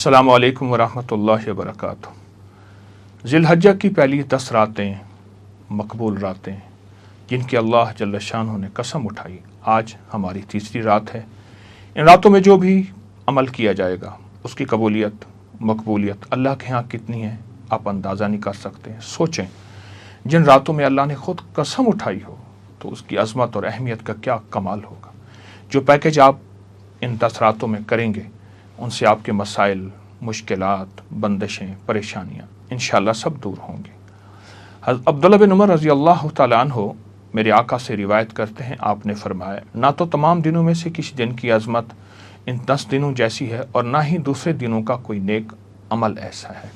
अस्सलामु अलैकुम वरहमतुल्लाहि वबरकातुहू। ज़िलहज्जा की पहली 10 रातें मकबूल रातें जिनकी अल्लाह जल्ल शानहू ने कसम उठाई, आज हमारी तीसरी रात है। इन रातों में जो भी अमल किया जाएगा उसकी कबूलियत मकबूलियत अल्लाह के यहाँ कितनी है आप अंदाज़ा नहीं कर सकते हैं। सोचें, जिन रातों में अल्लाह ने ख़ुद कसम उठाई हो तो उसकी अज़मत और अहमियत का क्या कमाल होगा। जो पैकेज आप इन 10 रातों में करेंगे उनसे आपके मसाइल, मुश्किलात, बंदिशें, परेशानियाँ इंशाअल्लाह सब दूर होंगी। हज़रत अब्दुल्लाह बिन उमर रज़ी अल्लाह तआला अन्हु मेरे आका से रिवायत करते हैं, आपने फरमाया, ना तो तमाम दिनों में से किसी दिन की अज़मत इन 10 दिनों जैसी है और ना ही दूसरे दिनों का कोई नेक अमल ऐसा है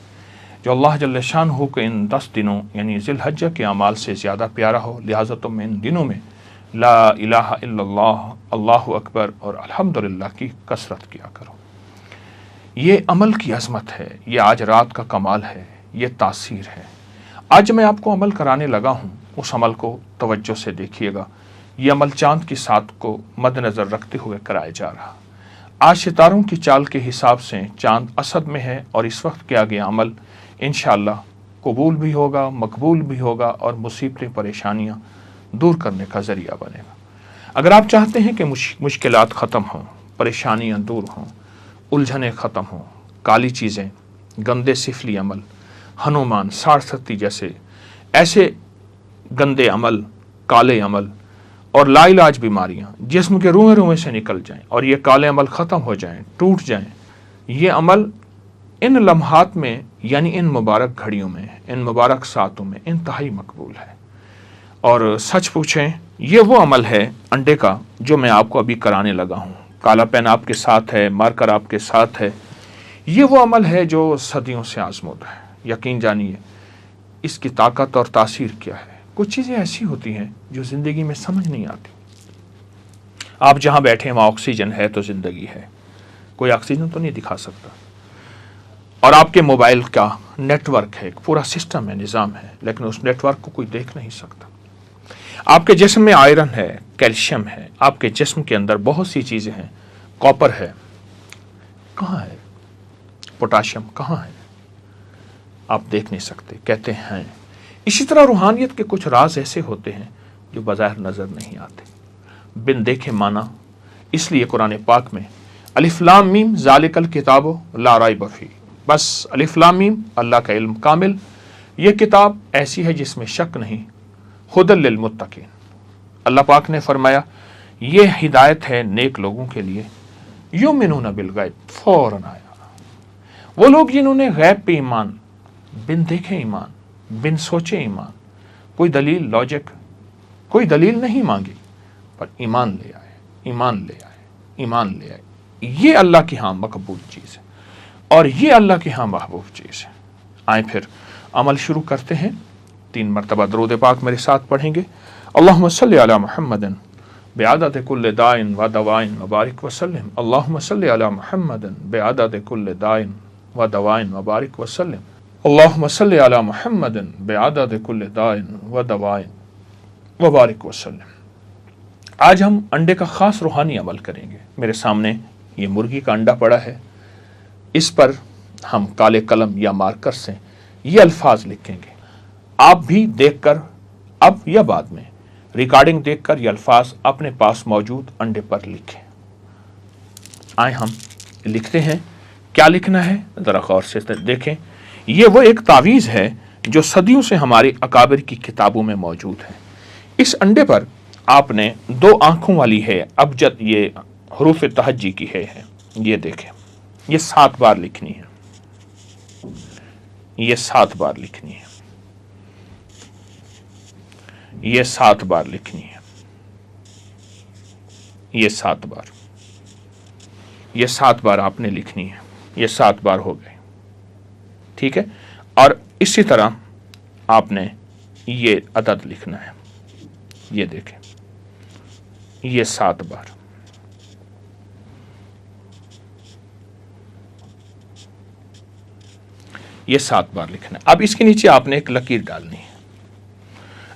जो अल्लाह जल्ल शानहू के इन 10 दिनों यानी ज़िलहज्जा के अमाल से ज़्यादा प्यारा हो। लिहाजा तुम इन दिनों में ला इलाहा इल्लल्लाह, अल्लाहु अकबर और अल्हम्दुलिल्लाह की कसरत किया करो। ये अमल की अज़मत है, ये आज रात का कमाल है, ये तासीर है। आज मैं आपको अमल कराने लगा हूँ, उस अमल को तवज्जो से देखिएगा। ये अमल चाँद की साथ को मद्देनज़र रखते हुए कराया जा रहा। आज सितारों की चाल के हिसाब से चाँद असद में है और इस वक्त किया गया अमल इंशाअल्लाह कबूल भी होगा, मकबूल भी होगा और मुसीबतें परेशानियाँ दूर करने का ज़रिया बनेगा। अगर आप चाहते हैं कि मुश्किलात ख़त्म हों, परेशानियाँ दूर हों, उलझने ख़त्म हों, काली चीज़ें, गंदे सिफली अमल, हनुमान, सारसती जैसे ऐसे गंदे अमल, काले अमल और लाइलाज बीमारियाँ जिस्म के रुएं रुएं से निकल जाएं और ये काले अमल ख़त्म हो जाएं, टूट जाएं, ये अमल इन लम्हात में यानी इन मुबारक घड़ियों में, इन मुबारक सातों में इंतहाई मकबूल है। और सच पूछें, ये वो अमल है अंडे का जो मैं आपको अभी कराने लगा हूँ। काला पेन आपके साथ है, मार्कर आपके साथ है। ये वो अमल है जो सदियों से आजमूदा है। यकीन जानिए इसकी ताकत और तासीर क्या है। कुछ चीज़ें ऐसी होती हैं जो ज़िंदगी में समझ नहीं आती। आप जहाँ बैठे हैं वहाँ ऑक्सीजन है तो ज़िंदगी है, कोई ऑक्सीजन तो नहीं दिखा सकता। और आपके मोबाइल का नेटवर्क है, एक पूरा सिस्टम है, निज़ाम है, लेकिन उस नेटवर्क को कोई देख नहीं सकता। आपके जिस्म में आयरन है, कैल्शियम है, आपके जिस्म के अंदर बहुत सी चीज़ें हैं, कॉपर है, कहाँ है? पोटाशियम कहाँ है? आप देख नहीं सकते, कहते हैं। इसी तरह रूहानियत के कुछ राज ऐसे होते हैं जो बज़ाहिर नज़र नहीं आते, बिन देखे माना। इसलिए कुरान पाक में अलिफ लाम मीम ज़ालिकल किताबो ला रैब फीह, बस अलिफ लाम मीम अल्लाह का इल्म कामिल, ये किताब ऐसी है जिसमें शक नहीं, हुदल लिल मुत्तकीन। अल्लाह पाक ने फरमाया ये हिदायत है नेक लोगों के लिए। युमिनून बिल गैब, फौरन आया वो लोग जिन्होंने गैब पे ईमान, बिन देखे ईमान, बिन सोचे ईमान, कोई दलील लॉजिक कोई दलील नहीं मांगी पर ईमान ले आए, ईमान ले आए, ईमान ले आए। ये अल्लाह की हाँ मकबूल चीज़ है और ये अल्लाह की हाँ महबूब चीज़ है। आए फिर अमल शुरू करते हैं। 3 मरतबा दरूद पाक मेरे साथ पढ़ेंगे। अल्लाहुम्मा सल्लि अला मुहम्मदिन बिअदद कुल्लि दाइन व दवाइन व बारिक वसल्लिम। अल्लाहुम्मा सल्लि अला मुहम्मदिन बिअदद कुल्लि दाइन व दवाइन व बारिक वसल्लिम। अल्लाहुम्मा सल्लि अला मुहम्मदिन बिअदद कुल्लि दाइन व दवाइन व बारिक वसल्लिम। आज हम अंडे का ख़ास रूहानी अमल करेंगे। मेरे सामने ये मुर्गी का अंडा पड़ा है, इस पर हम काले कलम या मार्कर से ये अल्फाज लिखेंगे। आप भी देखकर अब या बाद में रिकॉर्डिंग देखकर ये अल्फाज अपने पास मौजूद अंडे पर लिखें। आए हम लिखते हैं। क्या लिखना है ज़रा गौर से देखें। ये वो एक तावीज़ है जो सदियों से हमारी अकाबिर की किताबों में मौजूद है। इस अंडे पर आपने 2 आँखों वाली है अबजद, ये हरूफ तहज्जी की है। ये देखें, ये 7 बार लिखनी है, ये 7 बार लिखनी है, ये 7 बार लिखनी है, ये 7 बार, ये 7 बार आपने लिखनी है। ये 7 बार हो गए, ठीक है। और इसी तरह आपने ये अदद लिखना है। ये देखें, ये 7 बार, ये 7 बार लिखना है। अब इसके नीचे आपने एक लकीर डालनी है।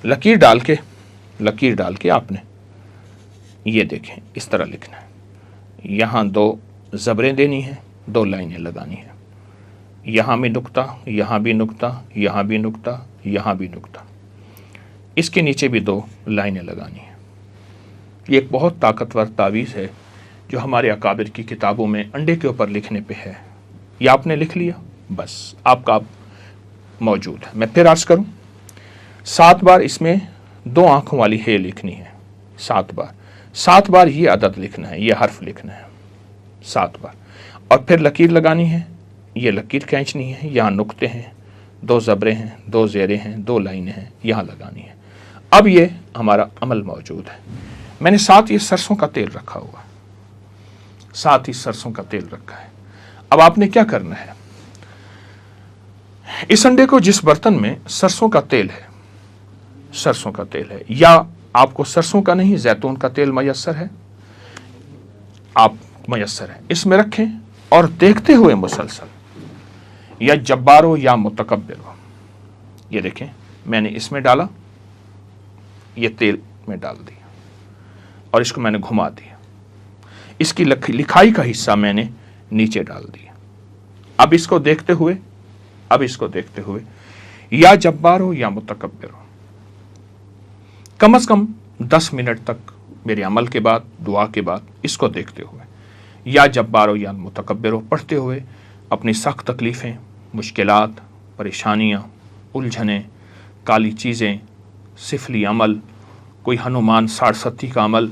लकीर डाल के आपने ये देखें इस तरह लिखना है। यहाँ 2 ज़बरें देनी है, 2 लाइनें लगानी है। یہاں بھی نقطہ، یہاں بھی نقطہ، یہاں بھی نقطہ، یہاں بھی نقطہ، اس کے نیچے بھی 2 لائنیں لگانی ہیں۔ یہ ایک بہت طاقتور تعویذ ہے جو ہمارے اکابر کی کتابوں میں انڈے کے اوپر لکھنے پہ ہے۔ یہ آپ نے لکھ لیا، بس آپ کا موجود ہے۔ میں پھر عرض کروں، 7 بار اس میں 2 آنکھوں والی ہے لکھنی ہے، 7 بار یہ عدد لکھنا ہے، یہ حرف لکھنا ہے 7 بار، اور پھر لکیر لگانی ہے، یہ لکیر کھینچنی ہے، یہاں نقطے ہیں، 2 زبریں ہیں، 2 زیریں ہیں، 2 لائنیں ہیں، یہاں لگانی ہے۔ اب یہ ہمارا عمل موجود ہے۔ میں نے ساتھ یہ سرسوں کا تیل رکھا ہوا، ساتھ ہی سرسوں کا تیل رکھا ہے۔ اب آپ نے کیا کرنا ہے، اس انڈے کو جس برتن میں سرسوں کا تیل ہے، یا آپ کو سرسوں کا نہیں زیتون کا تیل میسر ہے، اس میں رکھیں اور دیکھتے ہوئے مسلسل، یا جبار ہو یا متکبر ہو، یہ دیکھیں میں نے اس میں ڈالا، یہ تیل میں ڈال دیا اور اس کو میں نے گھما دیا، اس کی لکھائی کا حصہ میں نے نیچے ڈال دیا۔ اب اس کو دیکھتے ہوئے یا جبار ہو یا متکبر ہو، کم از کم 10 منٹ تک میرے عمل کے بعد، دعا کے بعد اس کو دیکھتے ہوئے، یا جبار ہو یا متکبر ہو پڑھتے ہوئے اپنی سخت تکلیفیں، مشکلات، پریشانیاں، الجھنیں، کالی چیزیں، سفلی عمل، کوئی ہنومان 67 کا عمل،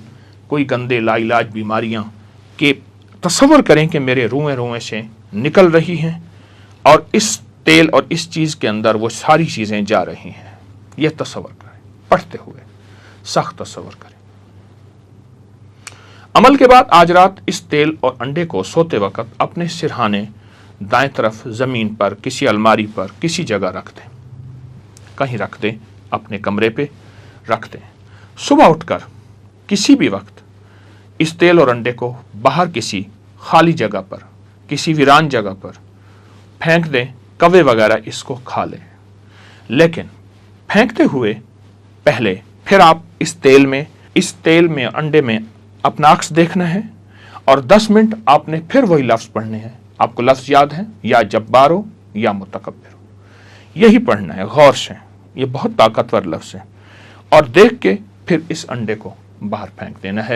کوئی گندے لا علاج بیماریاں کہ تصور کریں کہ میرے روئیں سے نکل رہی ہیں اور اس تیل اور اس چیز کے اندر وہ ساری چیزیں جا رہی ہیں، یہ تصور کریں، پڑھتے ہوئے سخت تصور کریں۔ عمل کے بعد آج رات اس تیل اور انڈے کو سوتے وقت اپنے سرہانے دائیں طرف زمین پر، کسی الماری پر، کسی جگہ رکھ دیں، کہیں رکھ دیں، اپنے کمرے پہ رکھ دیں۔ صبح اٹھ کر کسی بھی وقت اس تیل اور انڈے کو باہر کسی خالی جگہ پر، کسی ویران جگہ پر پھینک دیں، کوے وغیرہ اس کو کھا لیں۔ لیکن پھینکتے ہوئے پہلے پھر آپ اس تیل میں انڈے میں اپنا عکس دیکھنا ہے، اور 10 منٹ آپ نے پھر وہی لفظ پڑھنے ہیں۔ آپ کو لفظ یاد ہے، یا جبار ہو یا متکبر ہو، یہی پڑھنا ہے غور سے، یہ بہت طاقتور لفظ ہے، اور دیکھ کے پھر اس انڈے کو باہر پھینک دینا ہے۔